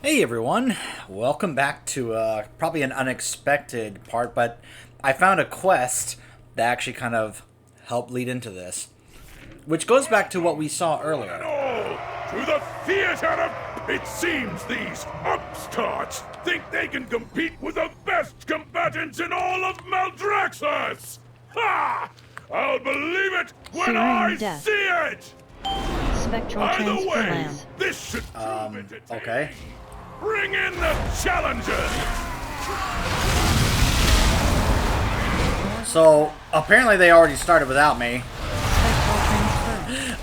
Hey everyone, welcome back to probably an unexpected part, but I found a quest that actually kind of helped lead into this, which goes back to what we saw earlier. All to the theater of... It seems these upstarts think they can compete with the best combatants in all of Maldraxxus! Ha! I'll believe it when I death. see it! Spectral By the transfer way, lamp. this should prove entertaining. Okay. Bring in the challengers! So, apparently they already started without me. Spectral transfer.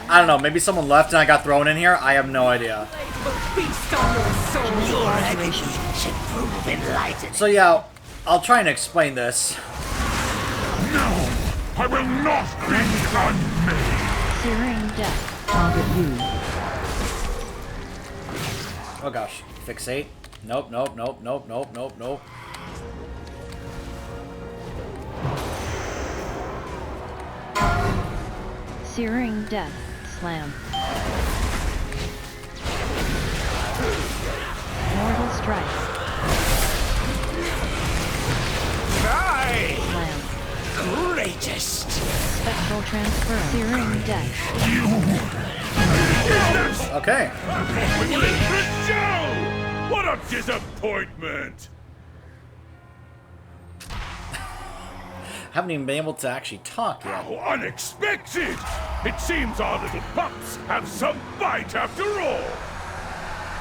I don't know, maybe someone left and I got thrown in here? I have no idea. So yeah, I'll try and explain this. No! I will not be unmade! Searing death. Target you. Oh gosh, fixate. Nope, nope, nope, nope, nope, nope, nope. Searing death. Slam. Mortal strike. Die! Slam. Greatest! Spectral transfer. Searing death. Okay. Joe! What a disappointment! Haven't even been able to actually talk yet. How unexpected! It seems our little pups have some bite after all!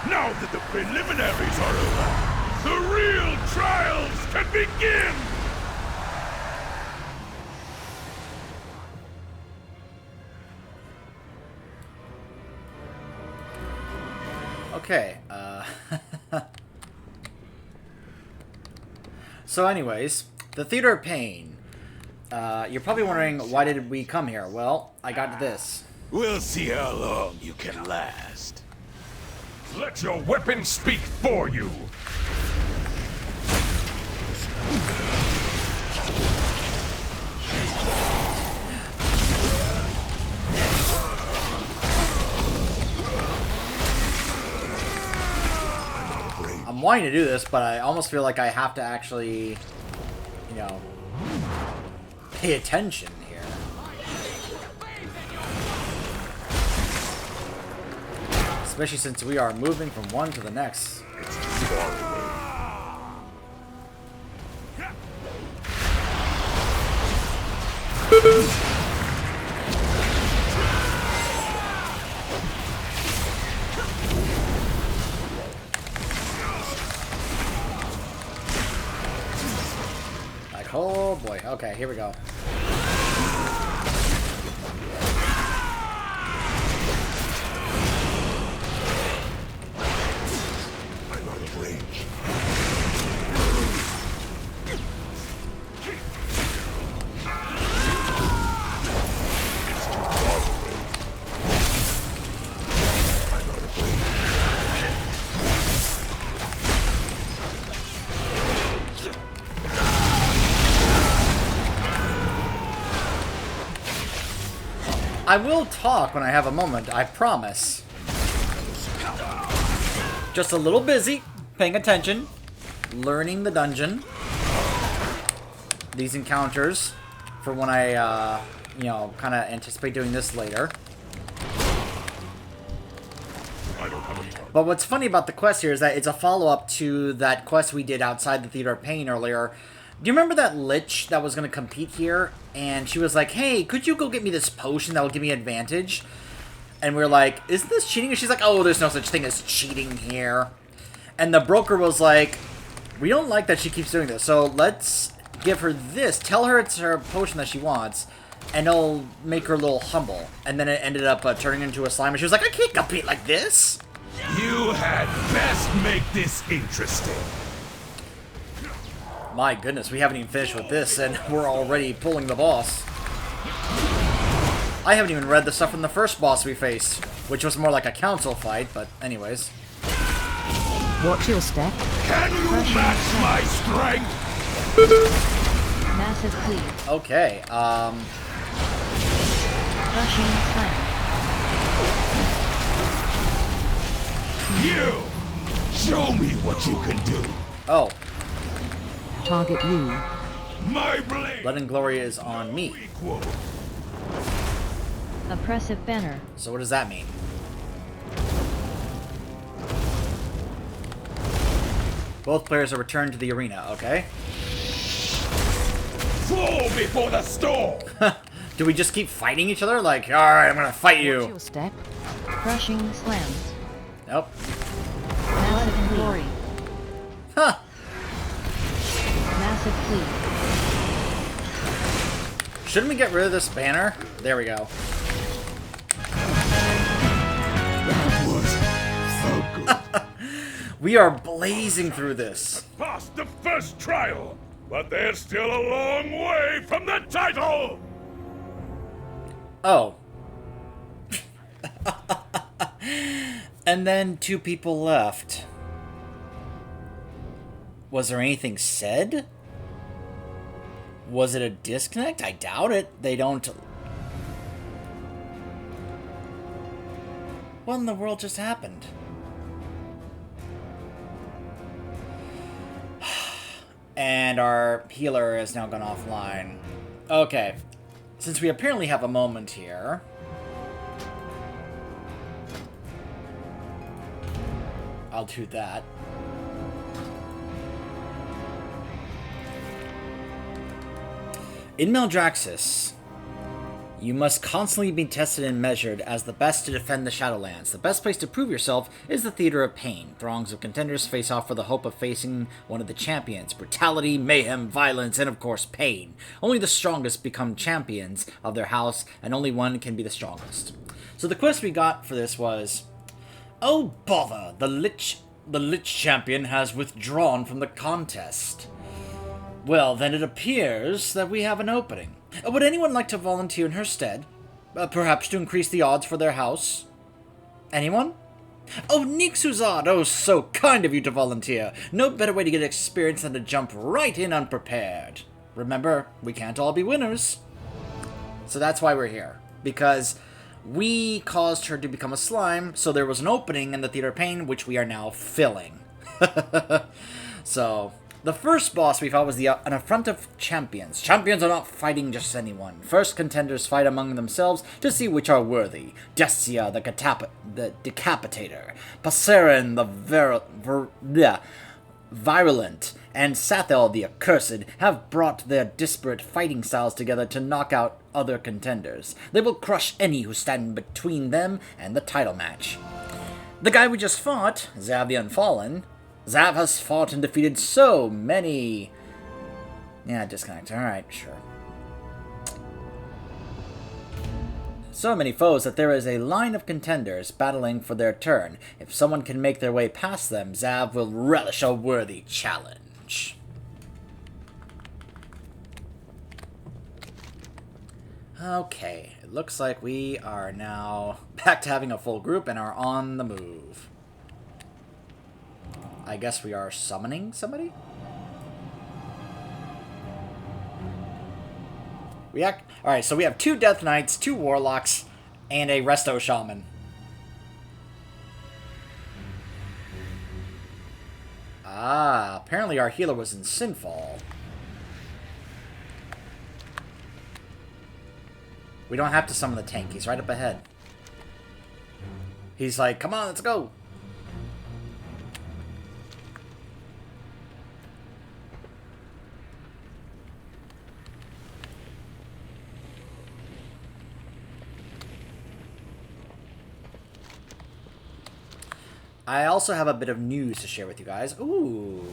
Now that the preliminaries are over, the real trials can begin! Okay, So anyways, the Theater of Pain. You're probably wondering, why did we come here? Well, I got this. We'll see how long you can last. Let your weapon speak for you! I'm wanting to do this, but I almost feel like I have to actually, you know, pay attention here. Especially since we are moving from one to the next. Like, oh boy. Okay, here we go. I'm out of range. I will talk when I have a moment, I promise. Just a little busy, paying attention, learning the dungeon. These encounters, for when I, you know, kind of anticipate doing this later. I don't have a target. But what's funny about the quest here is that it's a follow-up to that quest we did outside the Theater of Pain earlier. Do you remember that Lich that was going to compete here? And she was like, hey, could you go get me this potion that will give me advantage? And we are like, isn't this cheating? And she's like, oh, there's no such thing as cheating here. And the broker was like, we don't like that she keeps doing this, so let's give her this. Tell her it's her potion that she wants, and it'll make her a little humble. And then it ended up turning into a slime, and she was like, I can't compete like this. You had best make this interesting. My goodness, we haven't even finished with this, and we're already pulling the boss. I haven't even read the stuff from the first boss we faced, which was more like a council fight, but anyways. Watch your step. Can you match my strength? Massive cleave. Okay, Crushing slam. You Show me what you can do. Oh, Target you. My blade. Blood and Glory is on me. Equal. Oppressive banner. So what does that mean? Both players are returned to the arena, okay? Fall before the storm. Do we just keep fighting each other? Like, alright, I'm gonna fight Watch you. your step. Crushing slam. Nope. Massive glory. Huh. Massive fleet. Shouldn't we get rid of this banner? There we go. That was so good. We are blazing through this. Passed the first trial, but they're still a long way from the title. Oh. And then 2 people left. Was there anything said? Was it a disconnect? I doubt it. They don't... What in the world just happened? And our healer has now gone offline. Okay. Since we apparently have a moment here... I'll do that. In Maldraxxus, you must constantly be tested and measured as the best to defend the Shadowlands. The best place to prove yourself is the Theater of Pain. Throngs of contenders face off for the hope of facing one of the champions. Brutality, mayhem, violence, and of course pain. Only the strongest become champions of their house, and only one can be the strongest. So the quest we got for this was... Oh bother, the Lich champion has withdrawn from the contest. Well, then it appears that we have an opening. Would anyone like to volunteer in her stead? Perhaps to increase the odds for their house? Anyone? Oh, Nixuzad! Oh, so kind of you to volunteer. No better way to get experience than to jump right in unprepared. Remember, we can't all be winners. So that's why we're here. Because we caused her to become a slime, so there was an opening in the Theater of Pain, which we are now filling. So... The first boss we fought was an affront of champions. Champions are not fighting just anyone. First, contenders fight among themselves to see which are worthy. Destia, the Decapitator, Paseren, the Virulent, and Sathel, the Accursed, have brought their disparate fighting styles together to knock out other contenders. They will crush any who stand between them and the title match. The guy we just fought, Zav the Unfallen... Zav has fought and defeated so many... Yeah, disconnect. Alright, sure. So many foes that there is a line of contenders battling for their turn. If someone can make their way past them, Zav will relish a worthy challenge. Okay, it looks like we are now back to having a full group and are on the move. I guess we are summoning somebody? Alright, so we have 2 Death Knights, 2 Warlocks, and a Resto Shaman. Ah, apparently our healer was in Sinfall. We don't have to summon the tank, he's right up ahead. He's like, come on, let's go! I also have a bit of news to share with you guys. Ooh.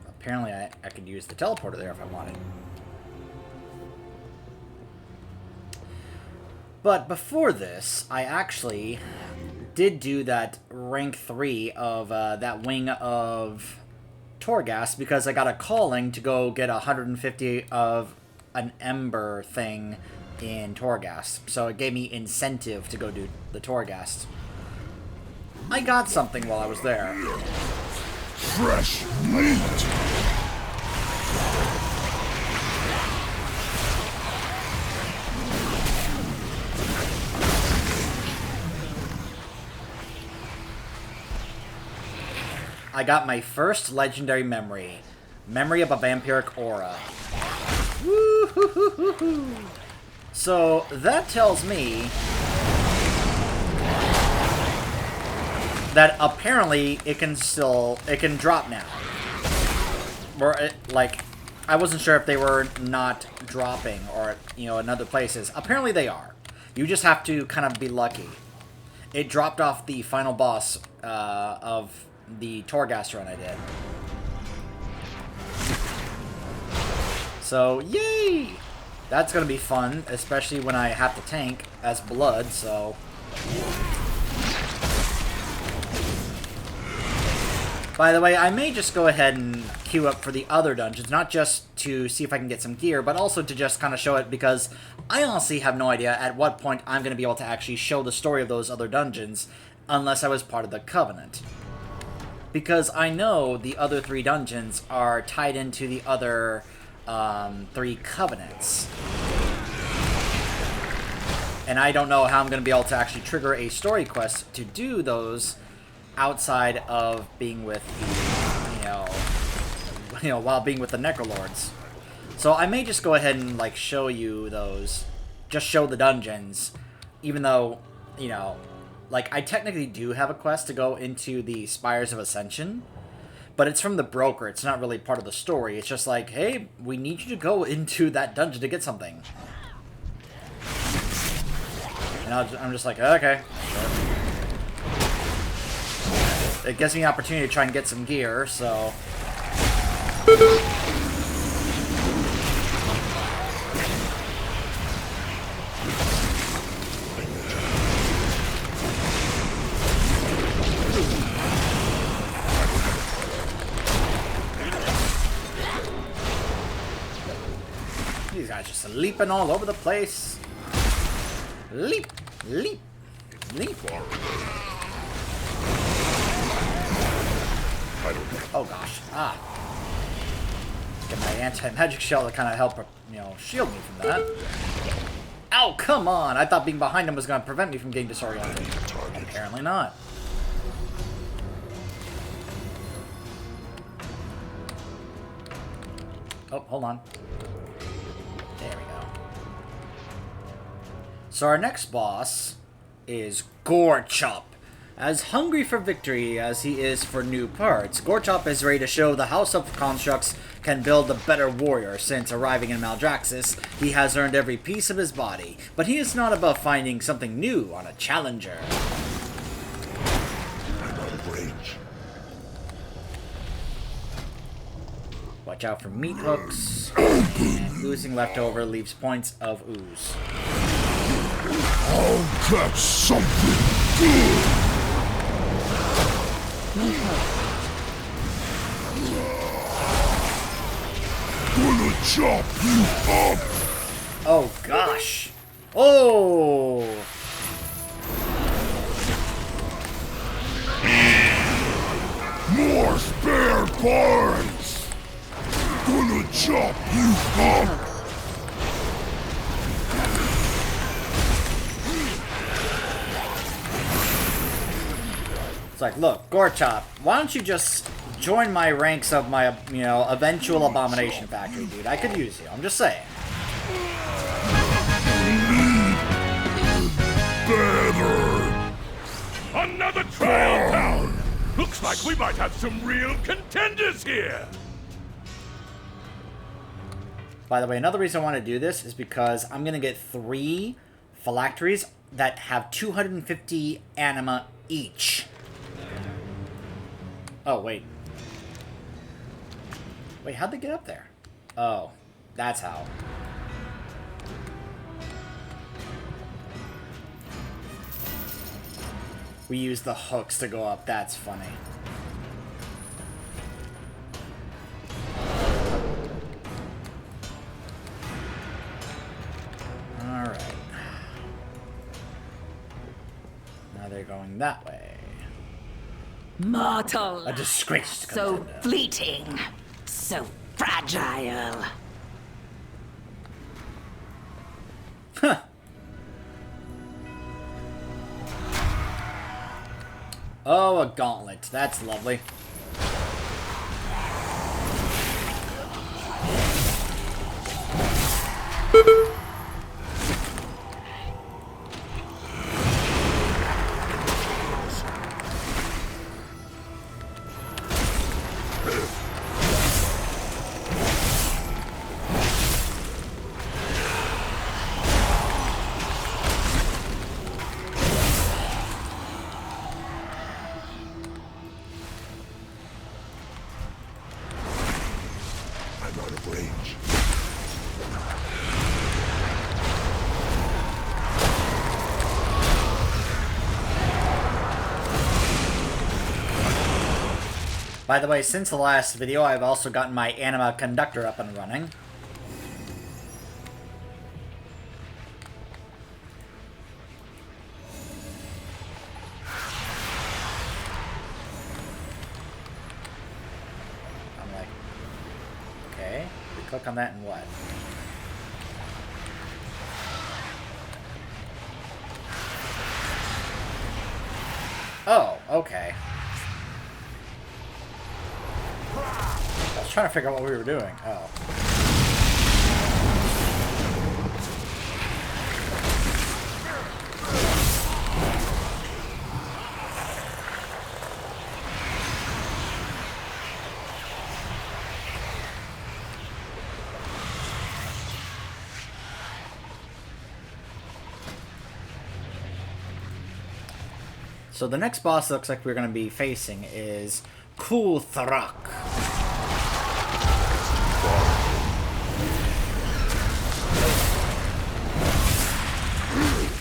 Apparently I could use the teleporter there if I wanted. But before this, I actually did do that rank 3 of that wing of Torghast because I got a calling to go get 150 of an Ember thing in Torghast. So it gave me incentive to go do the Torghast. I got something while I was there. Fresh meat! I got my first legendary memory. Memory of a vampiric aura. Woo-hoo-hoo-hoo-hoo. So, that tells me that apparently it can drop now. Or, I wasn't sure if they were not dropping or, in other places. Apparently they are. You just have to kind of be lucky. It dropped off the final boss of the Torghast run I did. So, yay! That's gonna be fun, especially when I have to tank as Blood, so... By the way, I may just go ahead and queue up for the other dungeons, not just to see if I can get some gear, but also to just kind of show it, because I honestly have no idea at what point I'm going to be able to actually show the story of those other dungeons, unless I was part of the Covenant. Because I know the other 3 dungeons are tied into the other 3 Covenants. And I don't know how I'm going to be able to actually trigger a story quest to do those outside of being with the, while being with the Necrolords. So I may just go ahead and, show you those. Just show the dungeons. Even though, I technically do have a quest to go into the Spires of Ascension. But it's from the broker. It's not really part of the story. It's just like, hey, we need you to go into that dungeon to get something. And I'm just like, okay. Sure. It gives me an opportunity to try and get some gear, so... These guys just leaping all over the place. Leap, leap, leap. Oh gosh. Ah. Get my anti-magic shell to kind of help, shield me from that. Ow, come on! I thought being behind him was going to prevent me from getting disoriented. Apparently not. Oh, hold on. There we go. So our next boss is Gorechop. As hungry for victory as he is for new parts, Gorechop is ready to show the House of Constructs can build a better warrior. Since arriving in Maldraxxus, he has earned every piece of his body, but he is not above finding something new on a challenger. Watch out for meat hooks, and oozing leftover leaves points of ooze. I'll catch something good! Gonna chop you up! Oh gosh! Oh! More spare parts! Gonna chop you up! It's like, look, Gorechop, why don't you just join my ranks of my, eventual abomination factory, dude? I could use you. I'm just saying. Better! Another trial down! Looks like we might have some real contenders here! By the way, another reason I want to do this is because I'm going to get 3 phylacteries that have 250 anima each. Oh, wait. Wait, how'd they get up there? Oh, that's how. We use the hooks to go up. That's funny. Alright. Now they're going that way. Mortal. A disgraced So contender. fleeting. So fragile. Huh. Oh, a gauntlet. That's lovely. By the way, since the last video, I've also gotten my anima conductor up and running. I'm like, okay, we click on that and what? Oh, okay. I was trying to figure out what we were doing. Oh. So the next boss looks like we're going to be facing is Kulthruk.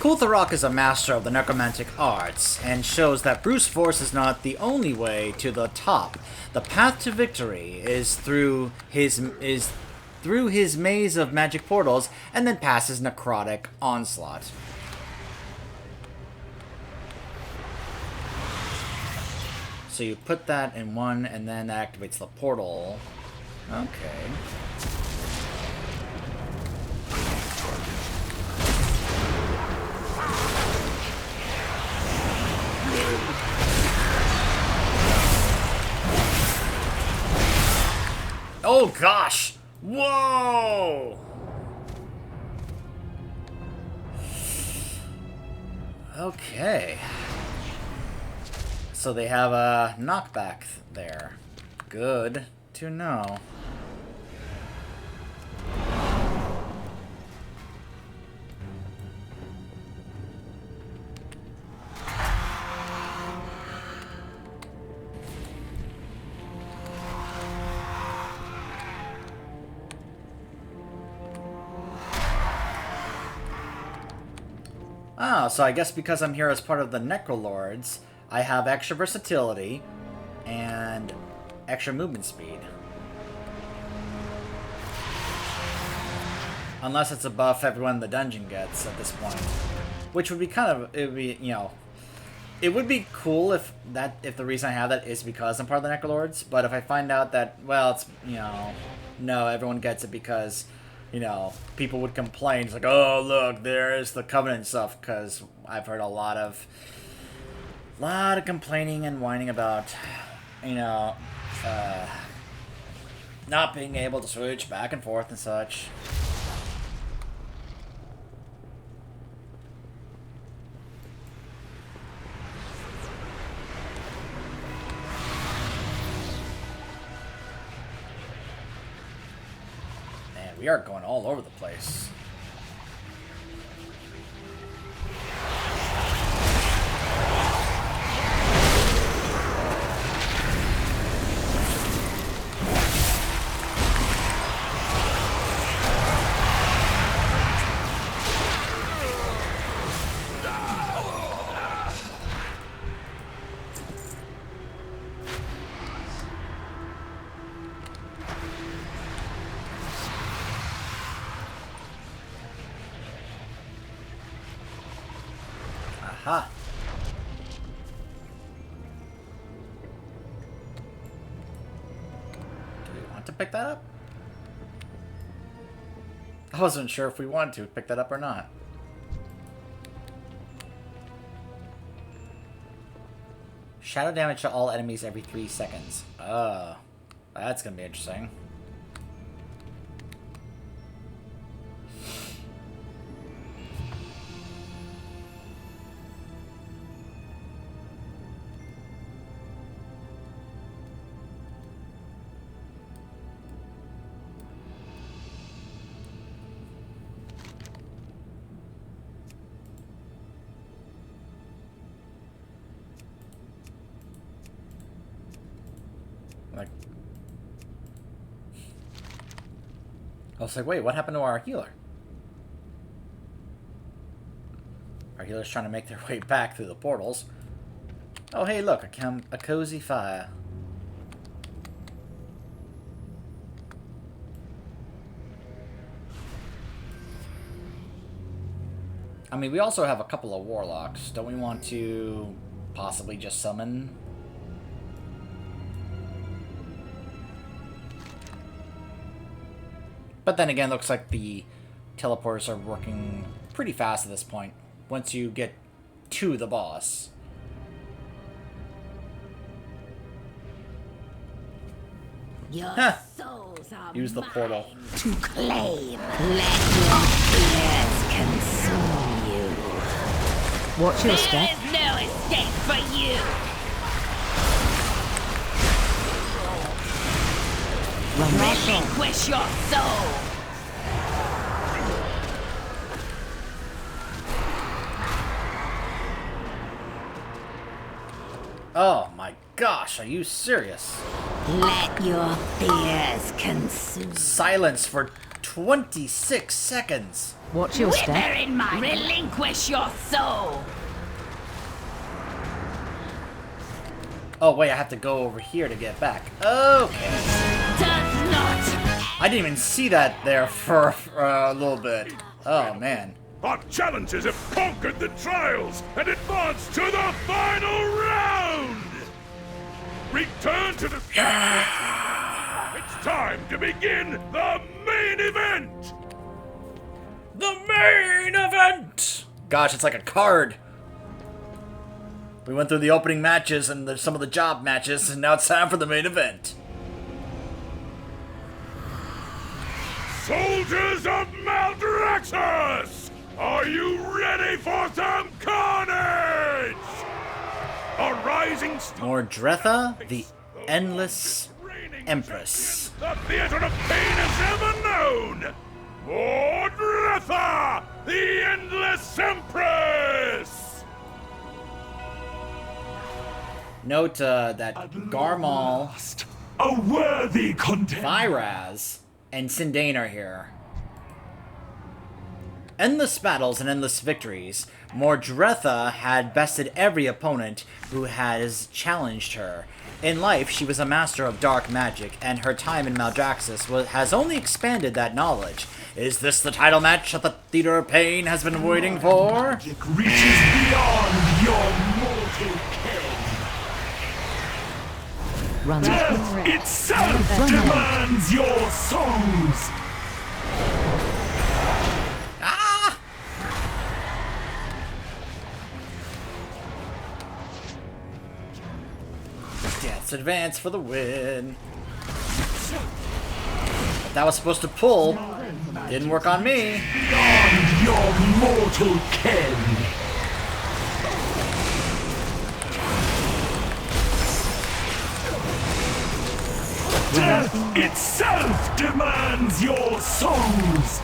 Kulthruk is a master of the necromantic arts and shows that brute force is not the only way to the top. The path to victory is through his maze of magic portals and then past his necrotic onslaught. So you put that in one, and then that activates the portal. Okay. Oh gosh! Whoa! Okay. So they have a knockback there. Good to know. Ah, so I guess because I'm here as part of the Necrolords, I have extra versatility and extra movement speed. Unless it's a buff everyone in the dungeon gets at this point. Which would be kind of, it would be, you know, it would be cool if the reason I have that is because I'm part of the Necrolords, but if I find out that, well, it's, you know, no, everyone gets it because, you know, people would complain. It's like, oh, look, there's the Covenant stuff, because I've heard a lot of complaining and whining about, you know, not being able to switch back and forth and such. Man, we are going all over the place. Aha. Do we want to pick that up? I wasn't sure if we wanted to pick that up or not. Shadow damage to all enemies every 3 seconds. Oh, that's gonna be interesting. Like, I was like, wait, what happened to our healer? Our healer's trying to make their way back through the portals. Oh, hey, look, a cozy fire. I mean, we also have a couple of warlocks. Don't we want to possibly just summon? But then again, looks like the teleporters are working pretty fast at this point, once you get to the boss. Your Huh. souls are Use the portal. mine to claim. Let your fears consume you. Watch your There step. is no escape for you. Relinquish your soul. Oh my gosh, are you serious? Let your fears consume. Silence for 26 seconds. Watch your Wither step. in my relinquish your soul. Oh wait, I have to go over here to get back. Okay. Does not. I didn't even see that there for a little bit. Oh man. Our challengers have conquered the trials and advanced to the final round! Return to the... It's time to begin the main event! The main event! Gosh, it's like a card. We went through the opening matches and some of the job matches, and now it's time for the main event. Soldiers of Maldraxxus! Are you ready for some carnage? A rising star... Mordretha, the Endless Empress. The theater of pain has ever known! Mordretha, the Endless Empress! Note that Garmal, A worthy contender! Viraz, and Sindane are here. Endless battles and endless victories, Mordretha had bested every opponent who has challenged her. In life, she was a master of dark magic, and her time in Maldraxxus has only expanded that knowledge. Is this the title match that the Theater of Pain has been waiting for? Magic reaches beyond your mortal ken. Run Death red. itself Run red. demands your souls! Ah! Death's Advance for the win. That was supposed to pull. Didn't work on me. Beyond your mortal ken! Death itself demands your souls!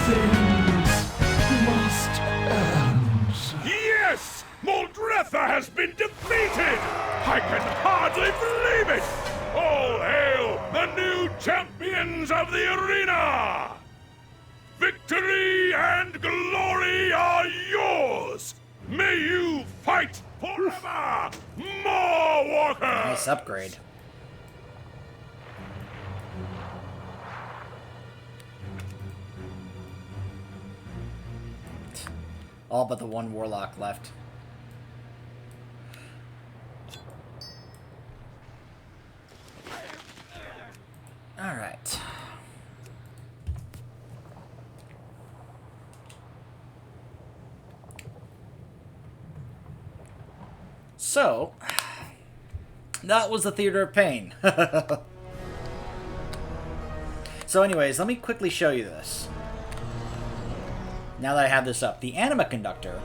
Things must end. Yes! Mordretha has been defeated! I can hardly believe it! All hail the new champions of the arena! Victory and glory are yours! May you fight forever! More Walker! Nice upgrade. All but the one warlock left. Alright. So, that was the Theater of Pain. So anyways, let me quickly show you this. Now that I have this up. The Anima Conductor,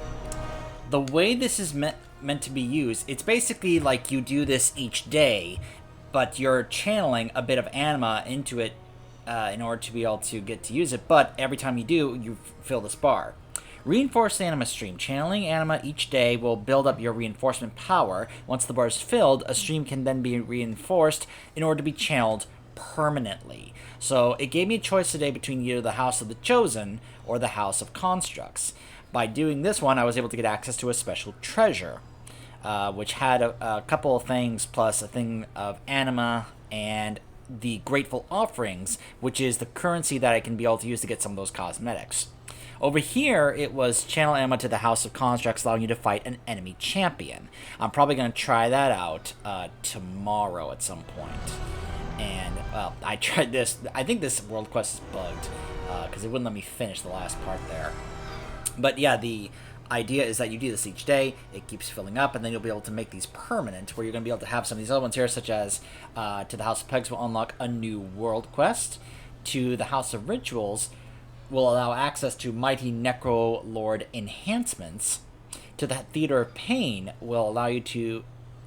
the way this is meant to be used, it's basically like you do this each day, but you're channeling a bit of anima into it in order to be able to get to use it, but every time you do, you fill this bar. Reinforced Anima Stream. Channeling Anima each day will build up your reinforcement power. Once the bar is filled, a stream can then be reinforced in order to be channeled permanently. So it gave me a choice today between either the House of the Chosen or the House of Constructs. By doing this one, I was able to get access to a special treasure, which had a couple of things, plus a thing of Anima and the Grateful Offerings, which is the currency that I can be able to use to get some of those cosmetics. Over here, it was channel ammo to the House of Constructs, allowing you to fight an enemy champion. I'm probably going to try that out tomorrow at some point. And, well, I tried this. I think this world quest is bugged, because it wouldn't let me finish the last part there. But yeah, the idea is that you do this each day, it keeps filling up, and then you'll be able to make these permanent, where you're going to be able to have some of these other ones here, such as to the House of Pegs will unlock a new world quest, to the House of Rituals will allow access to mighty Necrolord enhancements, to the Theater of Pain will allow you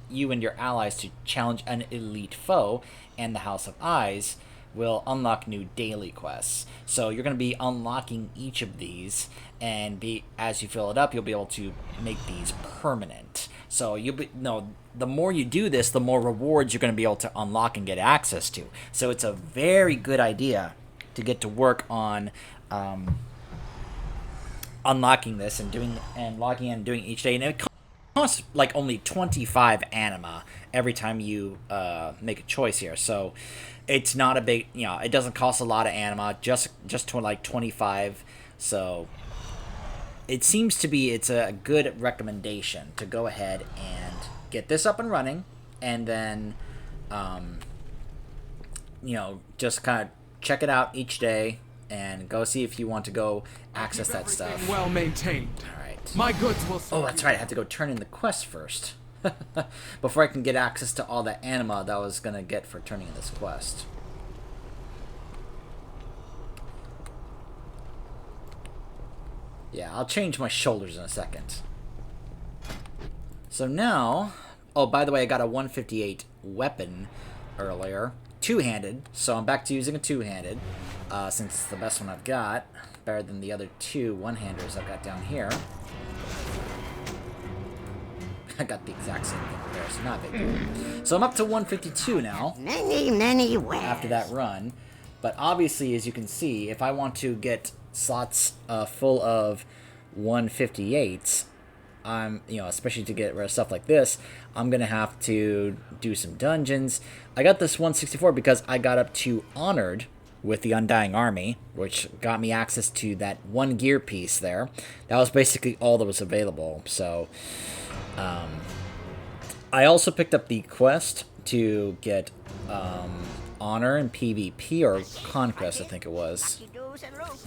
and your allies to challenge an elite foe, and the House of Eyes will unlock new daily quests. So you're going to be unlocking each of these, and as you fill it up, you'll be able to make these permanent. So the more you do this, the more rewards you're going to be able to unlock and get access to. So it's a very good idea to get to work on unlocking this and logging in and doing each day. And it costs like only 25 anima every time you make a choice here. So it's not a big, it doesn't cost a lot of anima, just to like 25. So it seems to be, it's a good recommendation to go ahead and get this up and running, and then just kind of check it out each day and go see if you want to go access that stuff. Well maintained. All right. My goods will. Oh, that's right. I have to go turn in the quest first before I can get access to all that anima that I was gonna get for turning in this quest. Yeah, I'll change my shoulders in a second. So now, oh, by the way, I got a 158 weapon earlier, two-handed. So I'm back to using a two-handed, since it's the best one I've got, better than the other two one-handers I've got down here. I got the exact same thing there, so not a big deal. So I'm up to 152 now. Many ways. After that run. But obviously, as you can see, if I want to get slots full of 158s, especially to get rid of stuff like this, I'm going to have to do some dungeons. I got this 164 because I got up to Honored with the Undying Army, which got me access to that one gear piece there. That was basically all that was available. So, I also picked up the quest to get Honor in PvP, or Conquest, I think it was,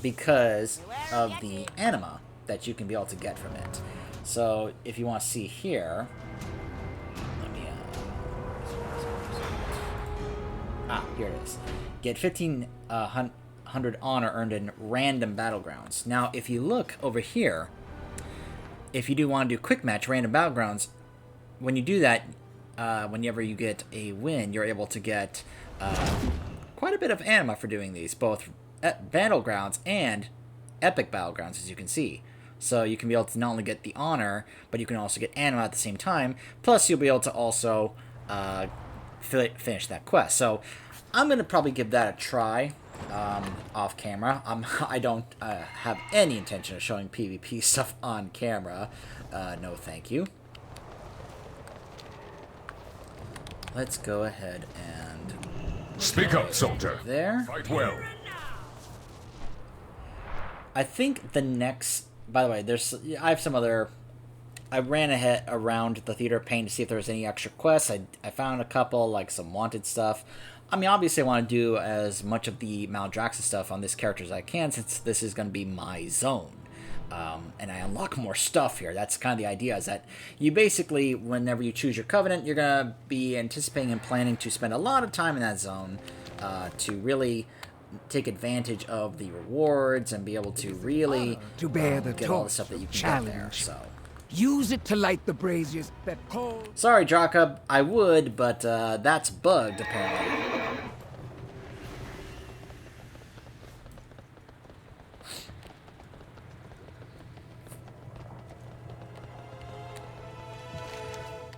because of the anima that you can be able to get from it. So, if you want to see here, let me, here it is. Get 1,500 honor earned in random battlegrounds. Now, if you look over here, if you do want to do quick match random battlegrounds, when you do that, whenever you get a win, you're able to get quite a bit of anima for doing these, both battlegrounds and epic battlegrounds, as you can see. So you can be able to not only get the honor, but you can also get anima at the same time. Plus, you'll be able to also finish that quest. So I'm going to probably give that a try off camera. I don't have any intention of showing PvP stuff on camera. No, thank you. Let's go ahead and... Speak up, soldier. There. Fight well. I think the next... By the way, I have some other... I ran around the Theater of Pain to see if there was any extra quests. I found a couple, like some wanted stuff. I mean, obviously I want to do as much of the Maldraxxus stuff on this character as I can, since this is going to be my zone. And I unlock more stuff here. That's kind of the idea, is that you basically, whenever you choose your Covenant, you're going to be anticipating and planning to spend a lot of time in that zone to really take advantage of the rewards and be able to really to bear the get all the stuff that you can get there. So. Use it to light the braziers that cold. Sorry, Drakub, I would, but that's bugged, apparently.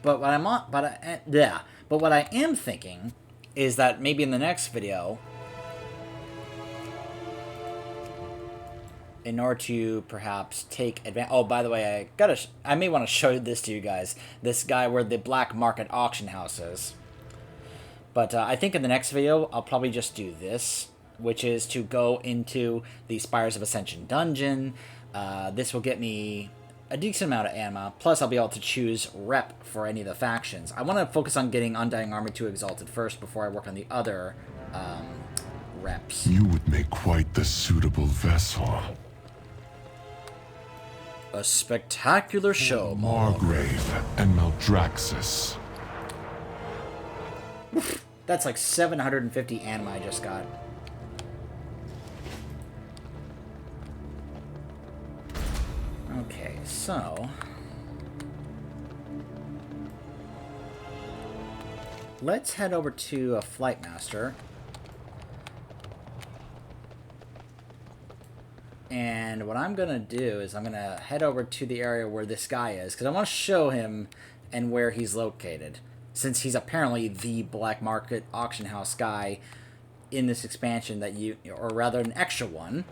But what I am thinking is that maybe in the next video, in order to perhaps take advantage... Oh, by the way, I may want to show this to you guys. This guy where the black market auction house is. But I think in the next video, I'll probably just do this, which is to go into the Spires of Ascension dungeon. This will get me a decent amount of anima, plus I'll be able to choose rep for any of the factions. I want to focus on getting Undying Army 2 Exalted first before I work on the other reps. You would make quite the suitable vessel. A spectacular show, Margrave and Maldraxxus. That's like 750 anima I just got. Okay, so... let's head over to a Flight Master. And what I'm going to do is I'm going to head over to the area where this guy is, because I want to show him and where he's located, since he's apparently the black market auction house guy in this expansion that you, or rather an extra one.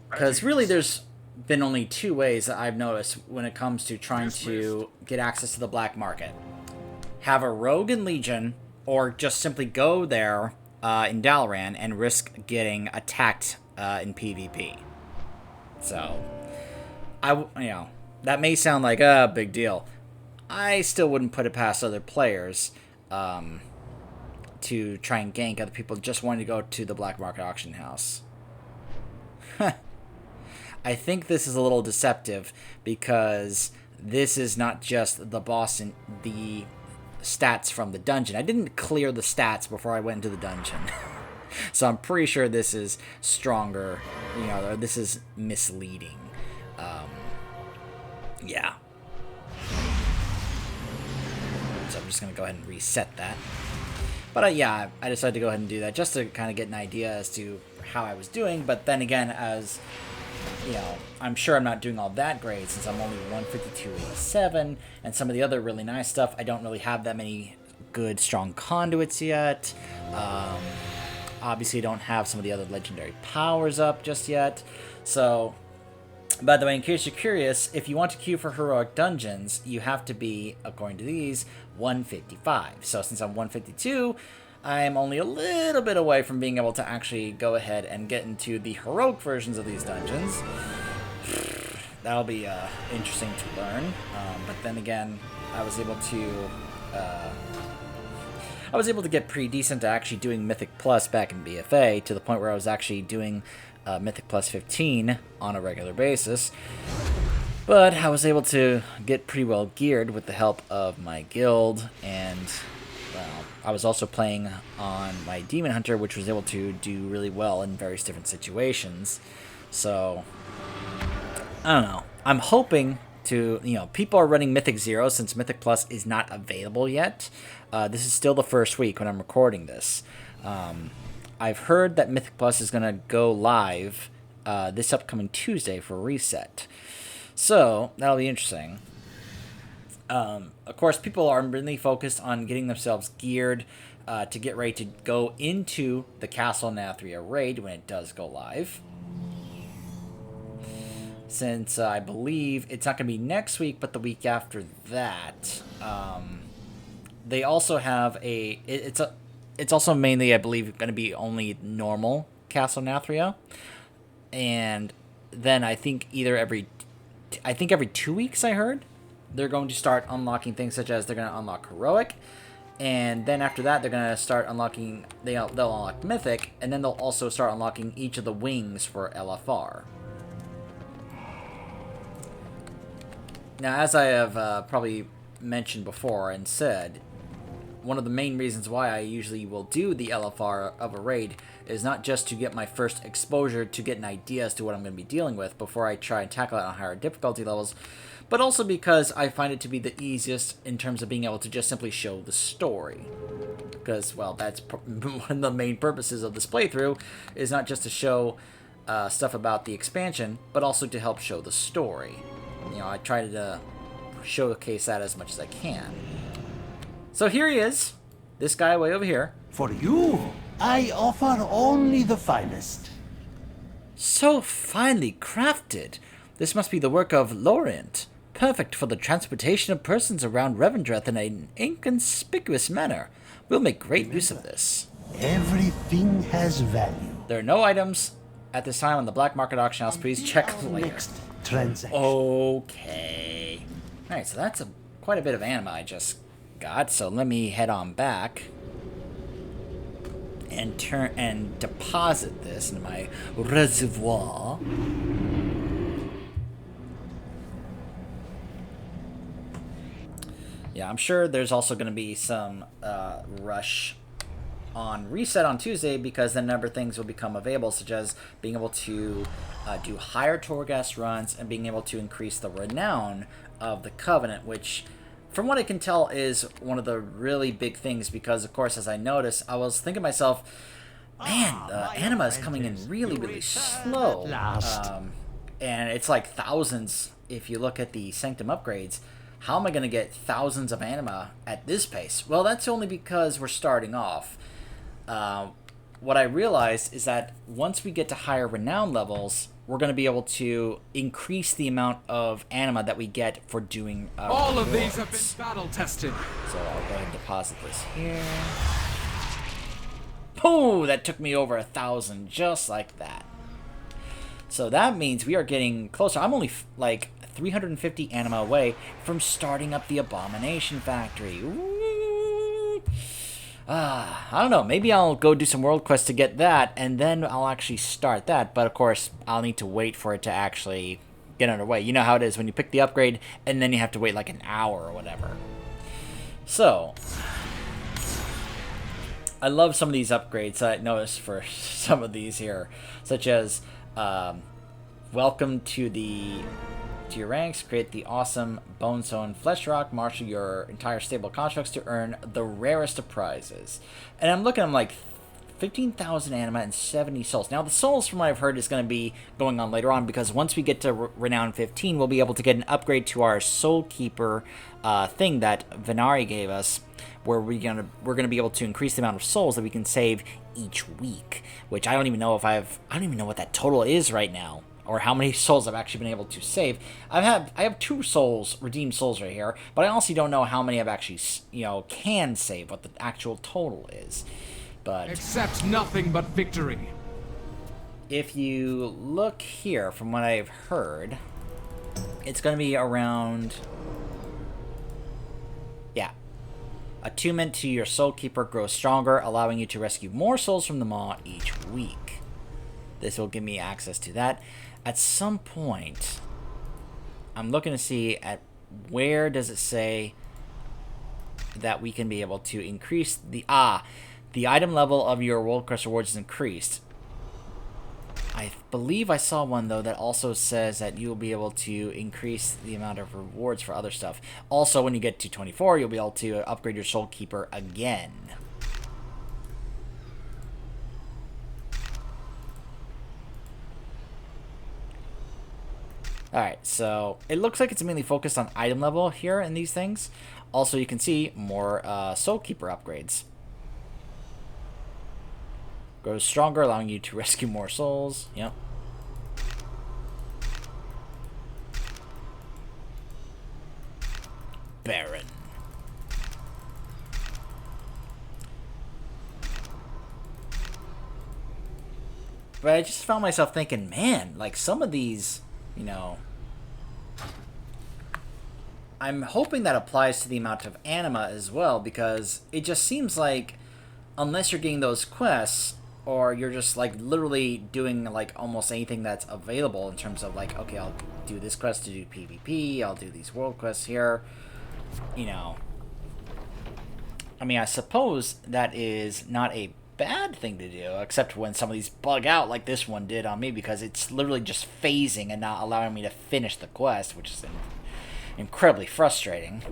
Because really there's been only two ways that I've noticed when it comes to trying to get access to the black market. Have a rogue in Legion, or just simply go there in Dalaran and risk getting attacked in PvP. So, that may sound like a big deal. I still wouldn't put it past other players to try and gank other people just wanting to go to the black market auction house. I think this is a little deceptive because this is not just the boss and the stats from the dungeon. I didn't clear the stats before I went into the dungeon. So I'm pretty sure this is stronger, or this is misleading. Yeah. So I'm just going to go ahead and reset that. But yeah, I decided to go ahead and do that just to kind of get an idea as to how I was doing. But then again, as I'm sure I'm not doing all that great since I'm only 152.87, and some of the other really nice stuff, I don't really have that many good, strong conduits yet. Obviously, don't have some of the other legendary powers up just yet. So, by the way, in case you're curious, if you want to queue for heroic dungeons, you have to be, according to these, 155. So since I'm 152, I'm only a little bit away from being able to actually go ahead and get into the heroic versions of these dungeons. That'll be interesting to learn. But then again, I was able to get pretty decent at actually doing Mythic Plus back in BFA, to the point where I was actually doing Mythic Plus 15 on a regular basis. But I was able to get pretty well geared with the help of my guild, and well, I was also playing on my Demon Hunter, which was able to do really well in various different situations. So, I don't know. I'm hoping to, people are running Mythic 0 since Mythic Plus is not available yet. This is still the first week when I'm recording this. I've heard that Mythic Plus is going to go live this upcoming Tuesday for reset. So, that'll be interesting. Of course, people are really focused on getting themselves geared to get ready to go into the Castle Nathria raid when it does go live. Since I believe it's not going to be next week, but the week after that. They also have it's also mainly, I believe, going to be only normal Castle Nathria. And then I think every 2 weeks, I heard, they're going to start unlocking things such as they're going to unlock Heroic. And then after that, they're going to start unlocking, they'll unlock Mythic. And then they'll also start unlocking each of the wings for LFR. Now, as I have probably mentioned before and said, one of the main reasons why I usually will do the LFR of a raid is not just to get my first exposure to get an idea as to what I'm going to be dealing with before I try and tackle it on higher difficulty levels, but also because I find it to be the easiest in terms of being able to just simply show the story. Because, well, that's one of the main purposes of this playthrough, is not just to show stuff about the expansion, but also to help show the story. I try to showcase that as much as I can. So here he is, this guy way over here. For you, I offer only the finest. So finely crafted. This must be the work of Lorient, perfect for the transportation of persons around Revendreth in an inconspicuous manner. We'll make great use of this. Everything has value. There are no items at this time on the black market auction house. Please check later. Next transaction. Okay. Alright, so that's quite a bit of anima I just got. So let me head on back and deposit this into my reservoir. Yeah, I'm sure there's also going to be some rush on reset on Tuesday, because then other things will become available, such as being able to do higher Torghast runs and being able to increase the renown of the Covenant, which, from what I can tell, is one of the really big things, because, of course, as I noticed, I was thinking to myself, man, the anima is coming in really, really slow. And it's like thousands if you look at the Sanctum upgrades. How am I going to get thousands of anima at this pace? Well, that's only because we're starting off. What I realized is that once we get to higher renown levels, we're going to be able to increase the amount of anima that we get for doing All of rewards. these have been battle tested. So I'll go ahead and deposit this here. Oh, that took me over 1,000, just like that. So that means we are getting closer. I'm only like 350 anima away from starting up the Abomination Factory. Ooh. I don't know. Maybe I'll go do some world quests to get that, and then I'll actually start that. But of course, I'll need to wait for it to actually get underway. You know how it is when you pick the upgrade, and then you have to wait like an hour or whatever. So I love some of these upgrades that I noticed for some of these here, such as welcome to your ranks, create the awesome Bonestone Flesh Rock, marshal your entire stable constructs to earn the rarest of prizes. And I'm looking, I'm like 15,000 anima and 70 souls. Now the souls, from what I've heard, is going to be going on later on, because once we get to Renown 15, we'll be able to get an upgrade to our Soul Keeper thing that Venari gave us, where we're gonna be able to increase the amount of souls that we can save each week. Which I don't even know what that total is right now, or how many souls I've actually been able to save. I have 2 souls, redeemed souls right here, but I honestly don't know how many I've actually, can save, what the actual total is. But Accept nothing but victory. if you look here, from what I've heard, it's going to be around, yeah. Attunement to your Soul Keeper grows stronger, allowing you to rescue more souls from the maw each week. This will give me access to that. At some point, I'm looking to see at where does it say that we can be able to increase the item level of your World Quest rewards is increased. I believe I saw one, though, that also says that you'll be able to increase the amount of rewards for other stuff. Also, when you get to 24, you'll be able to upgrade your Soul Keeper again. Alright, so it looks like it's mainly focused on item level here in these things. Also, you can see more Soul Keeper upgrades. Grows stronger, allowing you to rescue more souls. Yep. Baron. But I just found myself thinking, man, like some of these, I'm hoping that applies to the amount of anima as well, because it just seems like unless you're getting those quests, or you're just like literally doing like almost anything that's available in terms of like, okay, I'll do this quest to do PvP, I'll do these world quests here, I mean, I suppose that is not a bad thing to do, except when some of these bug out like this one did on me, because it's literally just phasing and not allowing me to finish the quest, which is incredibly frustrating.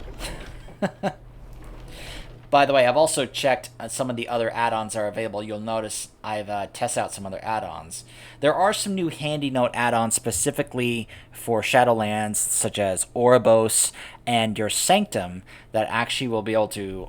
By the way, I've also checked some of the other add-ons that are available. You'll notice I've tested out some other add-ons. There are some new Handy Note add-ons specifically for Shadowlands, such as Ouroboros and your Sanctum, that actually will be able to,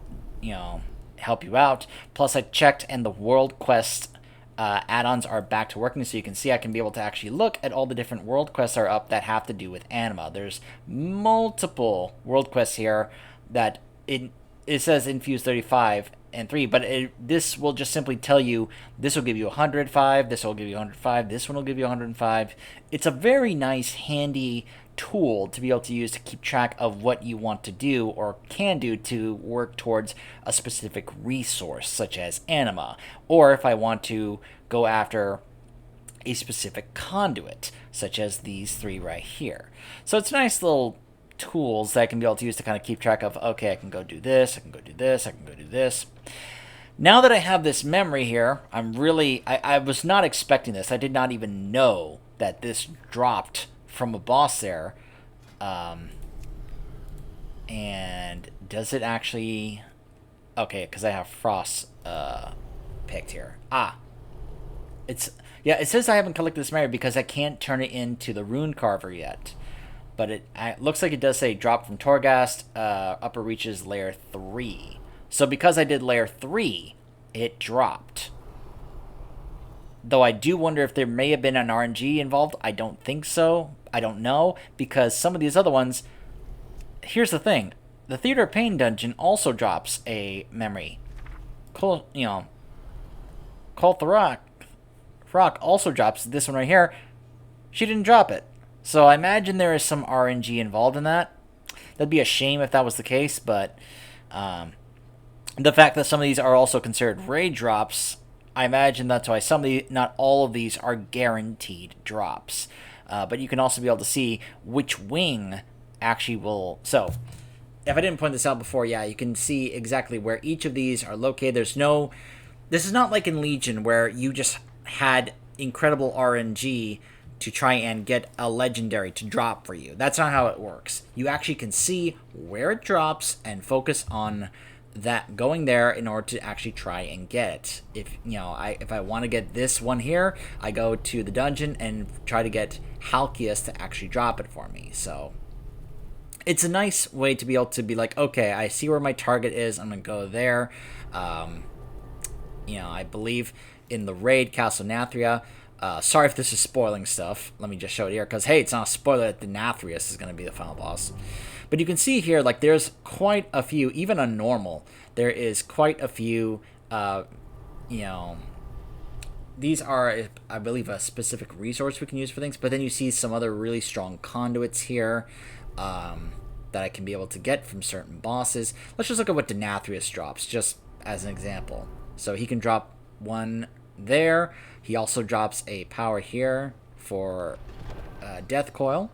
help you out. Plus, I checked, and the World Quest add-ons are back to working, so you can see I can be able to actually look at all the different world quests that are up that have to do with anima. There's multiple world quests here that it says Infuse 35, and 3, but this will just simply tell you this will give you 105, this will give you 105, this one will give you 105. It's a very nice, handy tool to be able to use to keep track of what you want to do or can do to work towards a specific resource, such as anima, or if I want to go after a specific conduit, such as these 3 right here. So it's nice little tools that I can be able to use to kind of keep track of, okay, I can go do this, I can go do this, I can go do this. Now that I have this memory here, I was not expecting this. I did not even know that this dropped from a boss there. And does it actually... Okay, because I have Frost picked here. Yeah, it says I haven't collected this memory because I can't turn it into the Rune Carver yet. But it looks like it does say drop from Torghast, upper reaches layer 3. So because I did layer 3, it dropped. Though I do wonder if there may have been an RNG involved. I don't think so. I don't know. Because some of these other ones... Here's the thing. The Theater of Pain dungeon also drops a memory. Call Rock also drops this one right here. She didn't drop it. So I imagine there is some RNG involved in that. That'd be a shame if that was the case, but the fact that some of these are also considered raid drops, I imagine that's why not all of these are guaranteed drops. But you can also be able to see which wing actually will... So, if I didn't point this out before, yeah, you can see exactly where each of these are located. This is not like in Legion where you just had incredible RNG to try and get a legendary to drop for you. That's not how it works. You actually can see where it drops and focus on that going there in order to actually try and get it. If I want to get this one here, I go to the dungeon and try to get Halkias to actually drop it for me. So it's a nice way to be able to be like, okay, I see where my target is, I'm gonna go there. I believe in the raid Castle Nathria. Sorry if this is spoiling stuff. Let me just show it here, because, hey, it's not a spoiler that the Nathrius is going to be the final boss. But you can see here, like, there's quite a few, even on normal, there is quite a few, these are, I believe, a specific resource we can use for things, but then you see some other really strong conduits here that I can be able to get from certain bosses. Let's just look at what Denathrius drops, just as an example. So he can drop one there. He also drops a power here for Death Coil,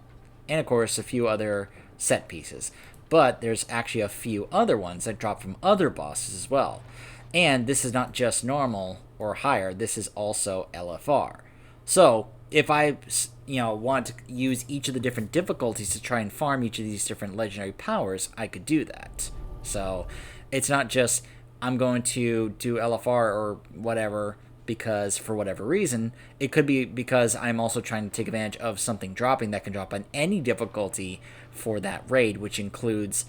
and of course a few other set pieces. But there's actually a few other ones that drop from other bosses as well. And this is not just normal or higher, this is also LFR. So if I want to use each of the different difficulties to try and farm each of these different legendary powers, I could do that. So it's not just I'm going to do LFR or whatever because for whatever reason. It could be because I'm also trying to take advantage of something dropping that can drop on any difficulty for that raid, which includes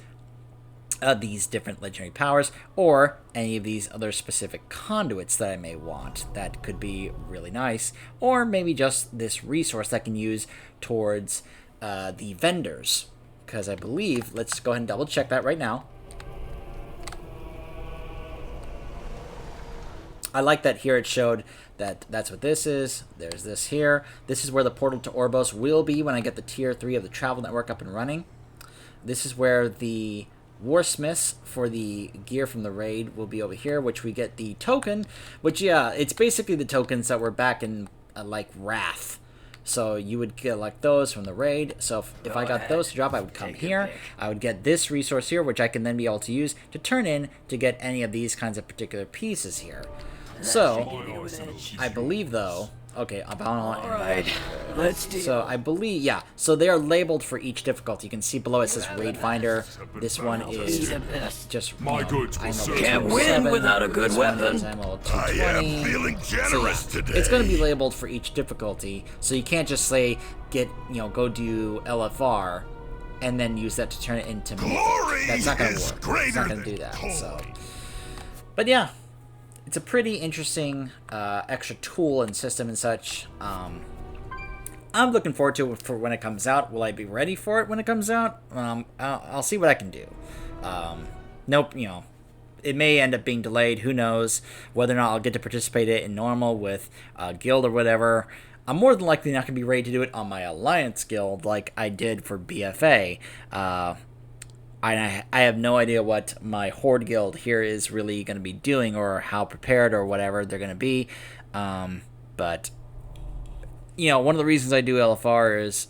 these different legendary powers or any of these other specific conduits that I may want. That could be really nice. Or maybe just this resource that I can use towards the vendors. Because I believe, let's go ahead and double check that right now. I like that here it showed that that's what this is. There's this here. This is where the portal to Orbos will be when I get the tier 3 of the travel network up and running. This is where the Warsmiths for the gear from the raid will be over here, which we get the token, which, yeah, it's basically the tokens that were back in, like, Wrath. So you would get, like, those from the raid. So if I got those to drop, I would come here. I would get this resource here, which I can then be able to use to turn in to get any of these kinds of particular pieces here. So, I believe, though... Okay, Alright, let's do. So I believe, yeah. So they are labeled for each difficulty. You can see below it says Raid Finder. This one is just My goods will serve. Can't win without a good weapon. I am feeling generous today. It's going to be labeled for each difficulty, so you can't just say go do LFR and then use that to turn it into Mythic. That's not going to work. It's not going to do that. So, but yeah. It's a pretty interesting extra tool and system and such. I'm looking forward to it for when it comes out. Will I be ready for it when it comes out? I'll see what I can do. Nope, it may end up being delayed. Who knows whether or not I'll get to participate in it in normal with guild or whatever. I'm more than likely not going to be ready to do it on my Alliance guild like I did for BFA. I have no idea what my Horde guild here is really going to be doing or how prepared or whatever they're going to be. But, one of the reasons I do LFR is,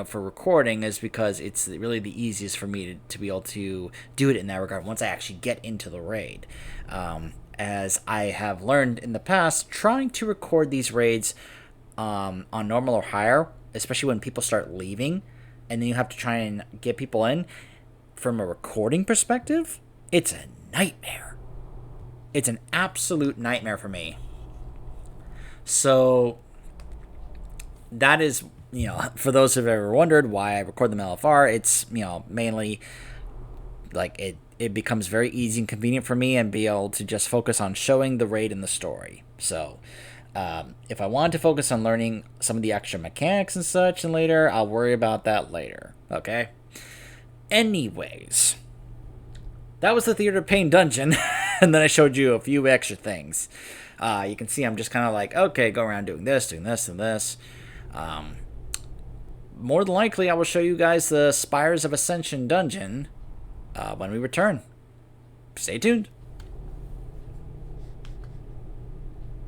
for recording is because it's really the easiest for me to be able to do it in that regard once I actually get into the raid. As I have learned in the past, trying to record these raids on normal or higher, especially when people start leaving, and then you have to try and get people in, from a recording perspective, it's a nightmare. It's an absolute nightmare for me. So, that is, for those who have ever wondered why I record them LFR, it's, mainly, like, it becomes very easy and convenient for me and be able to just focus on showing the raid and the story. So, if I want to focus on learning some of the extra mechanics and such and later, I'll worry about that later, okay? Anyways, that was the Theater of Pain dungeon, and then I showed you a few extra things. You can see I'm just kind of like, okay, go around doing this, and this. More than likely, I will show you guys the Spires of Ascension dungeon when we return. Stay tuned.